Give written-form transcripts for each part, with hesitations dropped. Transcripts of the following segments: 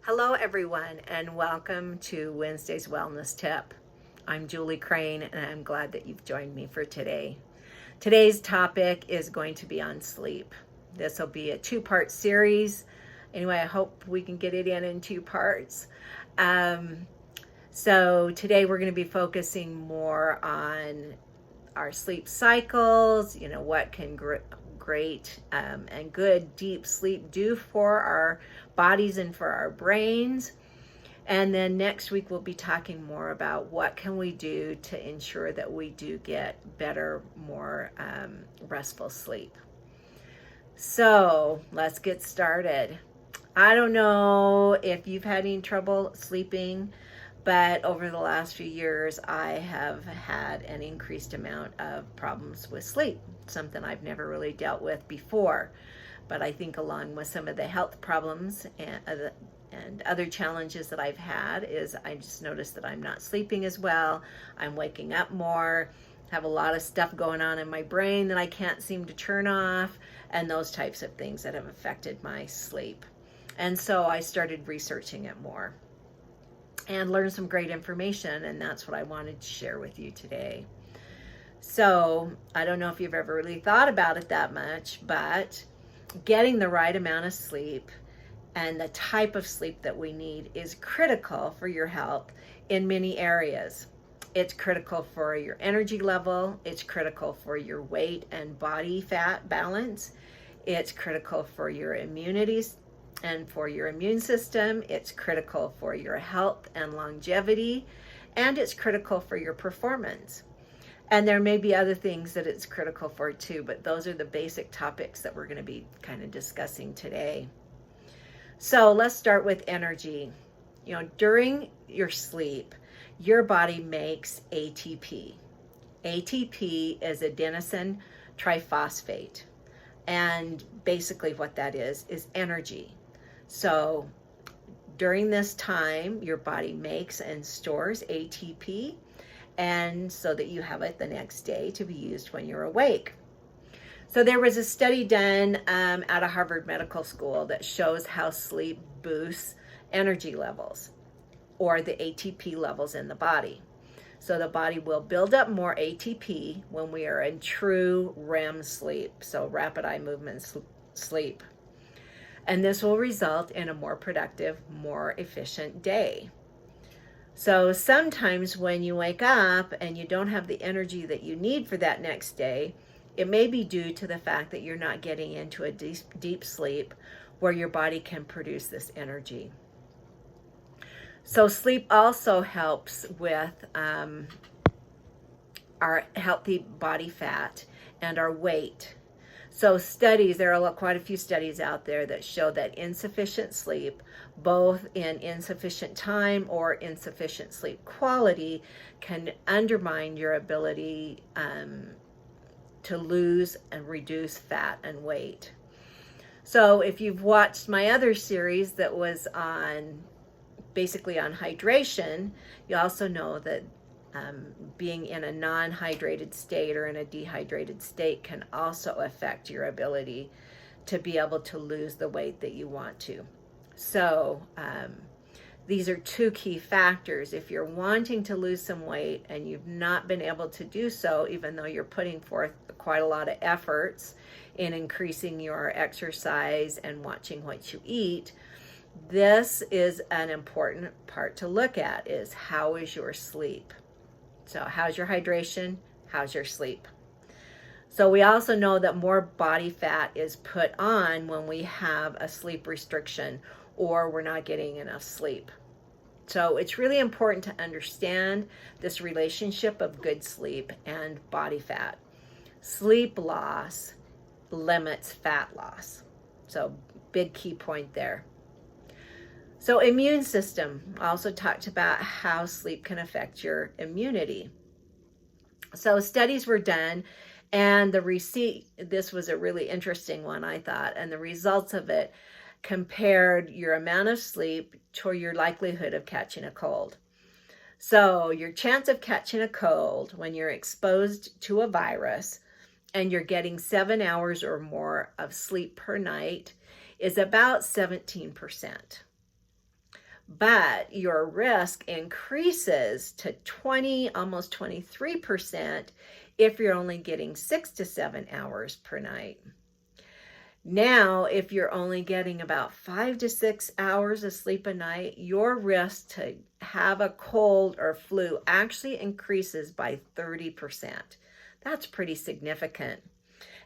Hello everyone and welcome to Wednesday's Wellness Tip. I'm Julie Crane and I'm glad that you've joined me for today. Today's topic is going to be on sleep. This will be a two-part series. Anyway, I hope we can get it in two parts. So today we're going to be focusing more on our sleep cycles, what can great and good deep sleep do for our bodies and for our brains. And then next week we'll be talking more about what can we do to ensure that we do get better, more restful sleep. So let's get started. I don't know if you've had any trouble sleeping, but over the last few years, I have had an increased amount of problems with sleep, something I've never really dealt with before. But I think along with some of the health problems and other challenges that I've had is I just noticed that I'm not sleeping as well. I'm waking up more, have a lot of stuff going on in my brain that I can't seem to turn off, and those types of things that have affected my sleep. And so I started researching it more and learn some great information, and that's what I wanted to share with you today. So I don't know if you've ever really thought about it that much, but getting the right amount of sleep and the type of sleep that we need is critical for your health in many areas. It's critical for your energy level, it's critical for your weight and body fat balance, it's critical for your immunities and for your immune system, it's critical for your health and longevity, and it's critical for your performance. And there may be other things that it's critical for too, but those are the basic topics that we're going to be kind of discussing today. So let's start with energy. During your sleep, your body makes ATP. ATP is adenosine triphosphate. And basically what that is energy. So during this time, your body makes and stores ATP, and so that you have it the next day to be used when you're awake. So there was a study done at a Harvard Medical School that shows how sleep boosts energy levels or the ATP levels in the body. So the body will build up more ATP when we are in true REM sleep, so rapid eye movement sleep. And this will result in a more productive, more efficient day. So sometimes when you wake up and you don't have the energy that you need for that next day, it may be due to the fact that you're not getting into a deep sleep where your body can produce this energy. So sleep also helps with our healthy body fat and our weight. So there are quite a few studies out there that show that insufficient sleep, both in insufficient time or insufficient sleep quality, can undermine your ability to lose and reduce fat and weight. So if you've watched my other series that was basically on hydration, you also know that being in a non-hydrated state or in a dehydrated state can also affect your ability to be able to lose the weight that you want to. So these are two key factors. If you're wanting to lose some weight and you've not been able to do so, even though you're putting forth quite a lot of efforts in increasing your exercise and watching what you eat, this is an important part to look at, is how is your sleep? So how's your hydration? How's your sleep? So we also know that more body fat is put on when we have a sleep restriction or we're not getting enough sleep. So it's really important to understand this relationship of good sleep and body fat. Sleep loss limits fat loss. So big key point there. So immune system, also talked about how sleep can affect your immunity. So studies were done, and this was a really interesting one, I thought, and the results of it compared your amount of sleep to your likelihood of catching a cold. So your chance of catching a cold when you're exposed to a virus and you're getting 7 hours or more of sleep per night is about 17%. but your risk increases to 20, almost 23% if you're only getting 6 to 7 hours per night. Now, if you're only getting about 5 to 6 hours of sleep a night, your risk to have a cold or flu actually increases by 30%. That's pretty significant.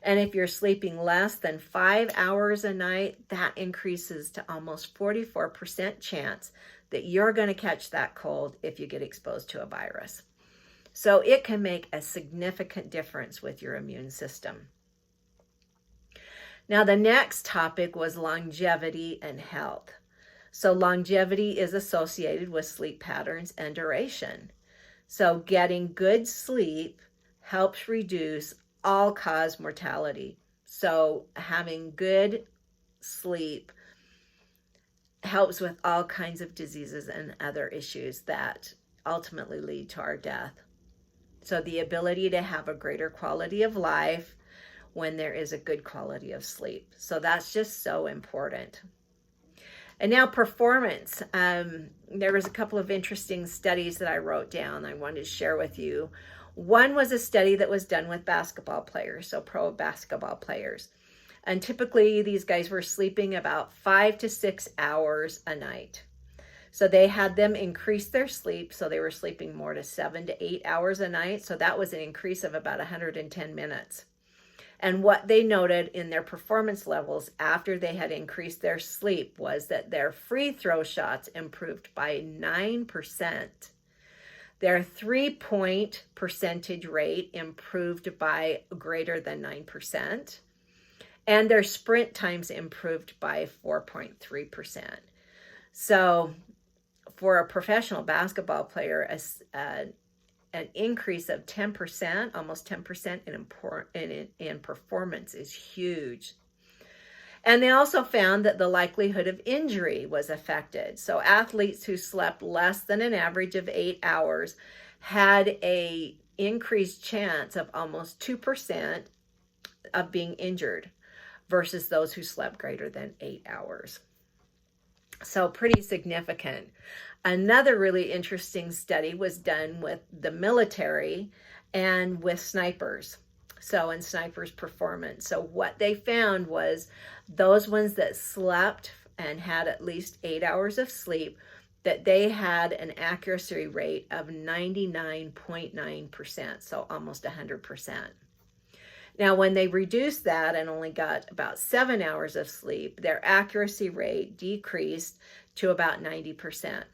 And if you're sleeping less than 5 hours a night, that increases to almost 44% chance that you're going to catch that cold if you get exposed to a virus. So it can make a significant difference with your immune system. Now, the next topic was longevity and health. So longevity is associated with sleep patterns and duration. So getting good sleep helps reduce all-cause mortality. So having good sleep helps with all kinds of diseases and other issues that ultimately lead to our death. So the ability to have a greater quality of life when there is a good quality of sleep. So that's just so important. And now performance. There was a couple of interesting studies that I wrote down I wanted to share with you. One was a study that was done with basketball players, so pro basketball players. And typically these guys were sleeping about 5 to 6 hours a night. So they had them increase their sleep. So they were sleeping more to 7 to 8 hours a night. So that was an increase of about 110 minutes. And what they noted in their performance levels after they had increased their sleep was that their free throw shots improved by 9%. Their 3-point percentage rate improved by greater than 9%. And their sprint times improved by 4.3%. So for a professional basketball player, an increase of 10%, almost 10% in performance is huge. And they also found that the likelihood of injury was affected. So athletes who slept less than an average of 8 hours had a increased chance of almost 2% of being injured versus those who slept greater than 8 hours. So pretty significant. Another really interesting study was done with the military and with snipers. So in snipers' performance. So what they found was those ones that slept and had at least 8 hours of sleep, that they had an accuracy rate of 99.9%, so almost 100%. Now, when they reduced that and only got about 7 hours of sleep, their accuracy rate decreased to about 90%.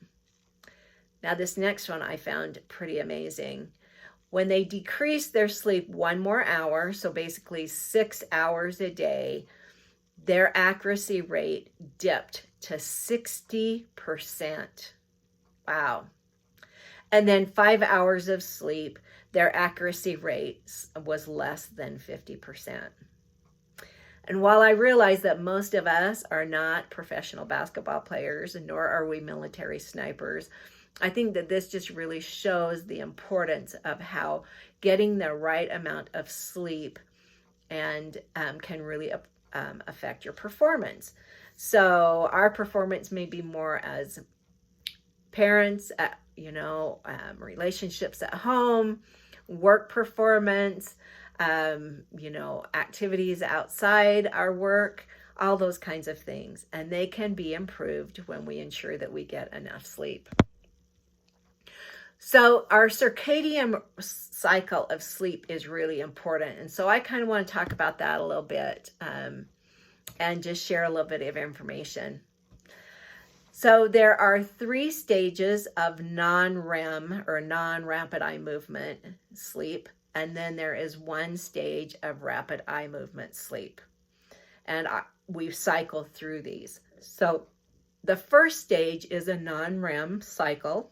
Now, this next one I found pretty amazing. When they decreased their sleep 1 more hour, so basically 6 hours a day, their accuracy rate dipped to 60%. Wow. And then 5 hours of sleep, their accuracy rate was less than 50%. And while I realize that most of us are not professional basketball players, nor are we military snipers, I think that this just really shows the importance of how getting the right amount of sleep and can really affect your performance. So our performance may be more as parents, relationships at home, work performance, activities outside our work, all those kinds of things. And they can be improved when we ensure that we get enough sleep. So our circadian cycle of sleep is really important. And so I kind of want to talk about that a little bit and just share a little bit of information. So there are 3 stages of non-REM or non-rapid eye movement sleep. And then there is 1 stage of rapid eye movement sleep. And we cycle through these. So the first stage is a non-REM cycle.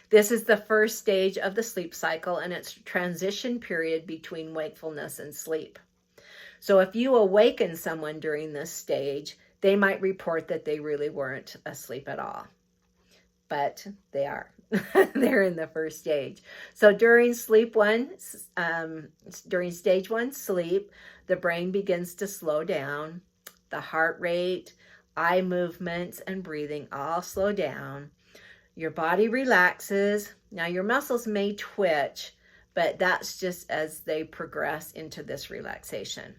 This is the first stage of the sleep cycle, and it's a transition period between wakefulness and sleep. So if you awaken someone during this stage, they might report that they really weren't asleep at all. But they are. They're in the first stage. So during stage 1 sleep, the brain begins to slow down. The heart rate, eye movements, and breathing all slow down. Your body relaxes. Now your muscles may twitch, but that's just as they progress into this relaxation.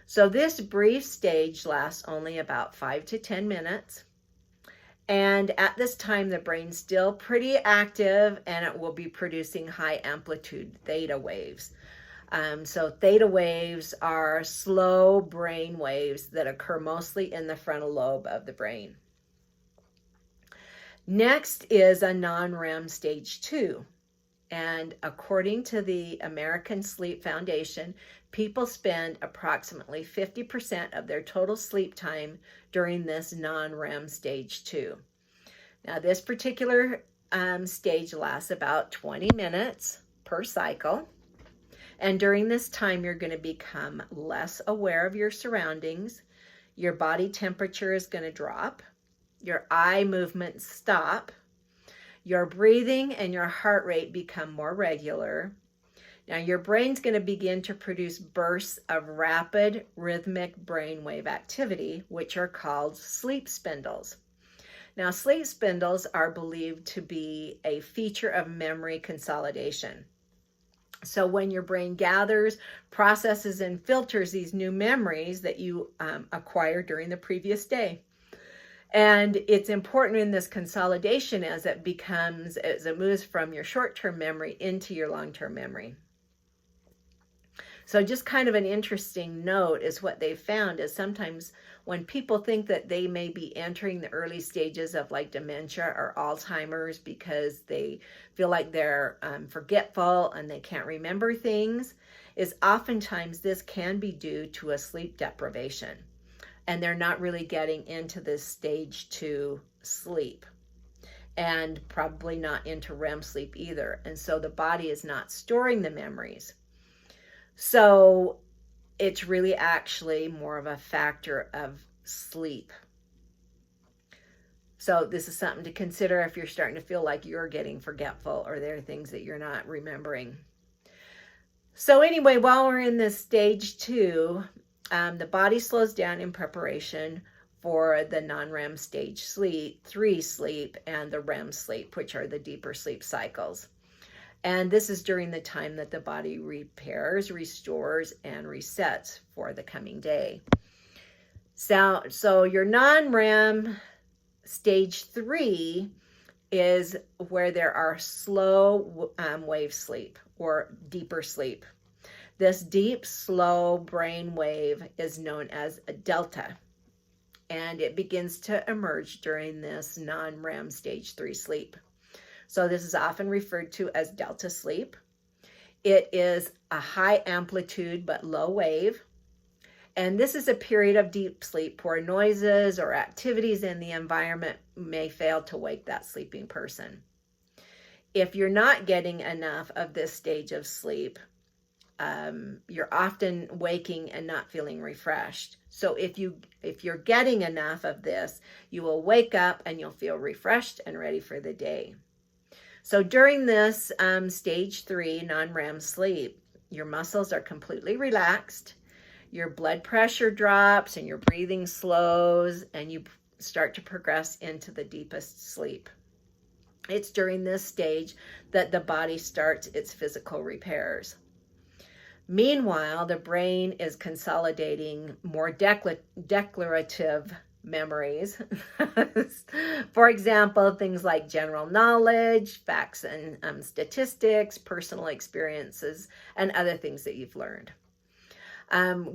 So this brief stage lasts only about 5 to 10 minutes. And at this time, the brain's still pretty active and it will be producing high amplitude theta waves. So theta waves are slow brain waves that occur mostly in the frontal lobe of the brain. Next is a non-REM stage 2. And according to the American Sleep Foundation, people spend approximately 50% of their total sleep time during this non-REM stage 2. Now, this particular stage lasts about 20 minutes per cycle. And during this time, you're going to become less aware of your surroundings. Your body temperature is going to drop. Your eye movements stop. Your breathing and your heart rate become more regular. Now your brain's going to begin to produce bursts of rapid rhythmic brainwave activity, which are called sleep spindles. Now sleep spindles are believed to be a feature of memory consolidation. So when your brain gathers, processes, and filters these new memories that you acquired during the previous day. And it's important in this consolidation as it moves from your short-term memory into your long-term memory. So just kind of an interesting note is what they found is sometimes when people think that they may be entering the early stages of like dementia or Alzheimer's because they feel like they're forgetful and they can't remember things, is oftentimes this can be due to a sleep deprivation. And they're not really getting into this stage 2 sleep and probably not into REM sleep either. And so the body is not storing the memories. So it's really actually more of a factor of sleep. So this is something to consider if you're starting to feel like you're getting forgetful or there are things that you're not remembering. So anyway, while we're in this stage 2, the body slows down in preparation for the non-REM stage 3 sleep and the REM sleep, which are the deeper sleep cycles. And this is during the time that the body repairs, restores, and resets for the coming day. So your non-REM stage 3 is where there are slow wave sleep or deeper sleep. This deep, slow brain wave is known as a delta, and it begins to emerge during this non-REM stage 3 sleep. So this is often referred to as delta sleep. It is a high amplitude but low wave, and this is a period of deep sleep where noises or activities in the environment may fail to wake that sleeping person. If you're not getting enough of this stage of sleep, you're often waking and not feeling refreshed. So if you're getting enough of this, you will wake up and you'll feel refreshed and ready for the day. So during this stage 3 non-REM sleep, your muscles are completely relaxed, your blood pressure drops and your breathing slows, and you start to progress into the deepest sleep. It's during this stage that the body starts its physical repairs. Meanwhile, the brain is consolidating more declarative memories. For example, things like general knowledge, facts and statistics, personal experiences, and other things that you've learned.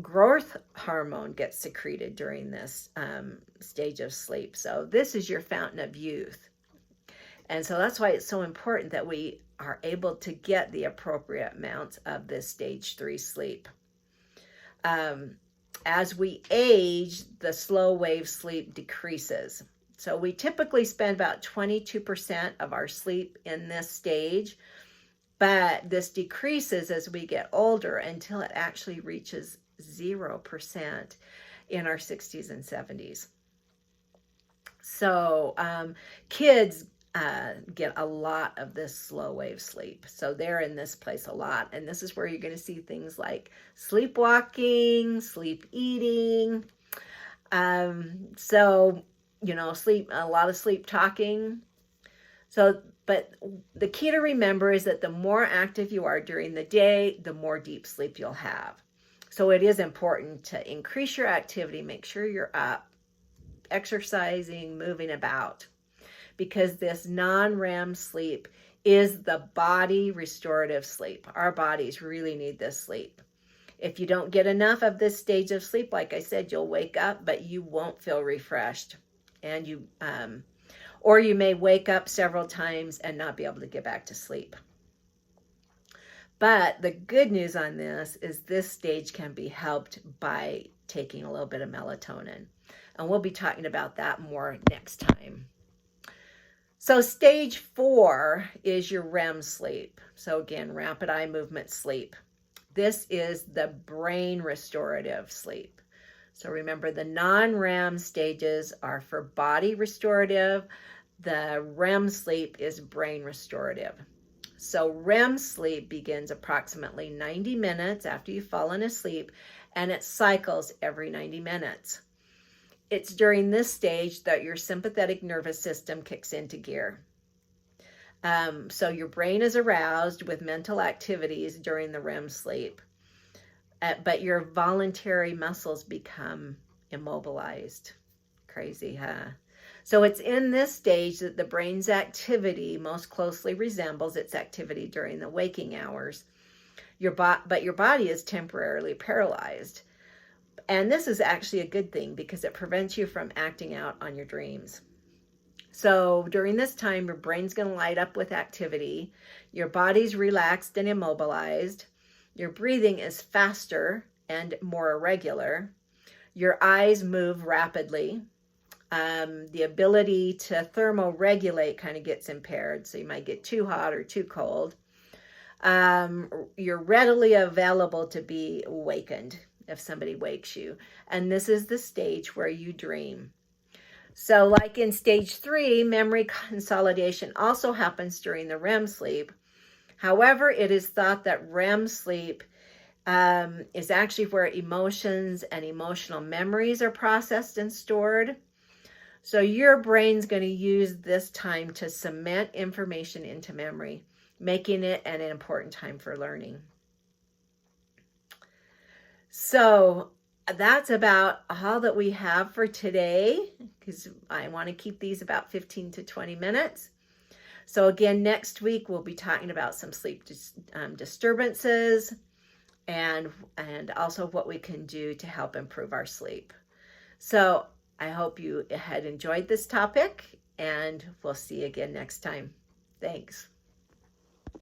Growth hormone gets secreted during this stage of sleep. So this is your fountain of youth. And so that's why it's so important that we are able to get the appropriate amounts of this stage 3 sleep. As we age, the slow wave sleep decreases. So we typically spend about 22% of our sleep in this stage, but this decreases as we get older until it actually reaches 0% in our 60s and 70s. So kids get a lot of this slow wave sleep. So they're in this place a lot. And this is where you're going to see things like sleepwalking, sleep eating, So, sleep, a lot of sleep talking. So, but the key to remember is that the more active you are during the day, the more deep sleep you'll have. So it is important to increase your activity, make sure you're up, exercising, moving about, because this non-REM sleep is the body restorative sleep. Our bodies really need this sleep. If you don't get enough of this stage of sleep, like I said, you'll wake up, but you won't feel refreshed. And or you may wake up several times and not be able to get back to sleep. But the good news on this stage can be helped by taking a little bit of melatonin. And we'll be talking about that more next time. So stage 4 is your REM sleep. So again, rapid eye movement sleep. This is the brain restorative sleep. So remember, the non-REM stages are for body restorative. The REM sleep is brain restorative. So REM sleep begins approximately 90 minutes after you've fallen asleep, and it cycles every 90 minutes. It's during this stage that your sympathetic nervous system kicks into gear. So your brain is aroused with mental activities during the REM sleep, but your voluntary muscles become immobilized. Crazy, huh? So it's in this stage that the brain's activity most closely resembles its activity during the waking hours. But your body is temporarily paralyzed. And this is actually a good thing because it prevents you from acting out on your dreams. So during this time, your brain's going to light up with activity. Your body's relaxed and immobilized. Your breathing is faster and more irregular. Your eyes move rapidly. The ability to thermoregulate kind of gets impaired. So you might get too hot or too cold. You're readily available to be awakened if somebody wakes you. And this is the stage where you dream. So like in stage 3, memory consolidation also happens during the REM sleep. However, it is thought that REM sleep is actually where emotions and emotional memories are processed and stored. So your brain's going to use this time to cement information into memory, making it an important time for learning. So that's about all that we have for today, because I want to keep these about 15 to 20 minutes. So again, next week we'll be talking about some sleep disturbances and also what we can do to help improve our sleep. So I hope you had enjoyed this topic, and we'll see you again next time. Thanks.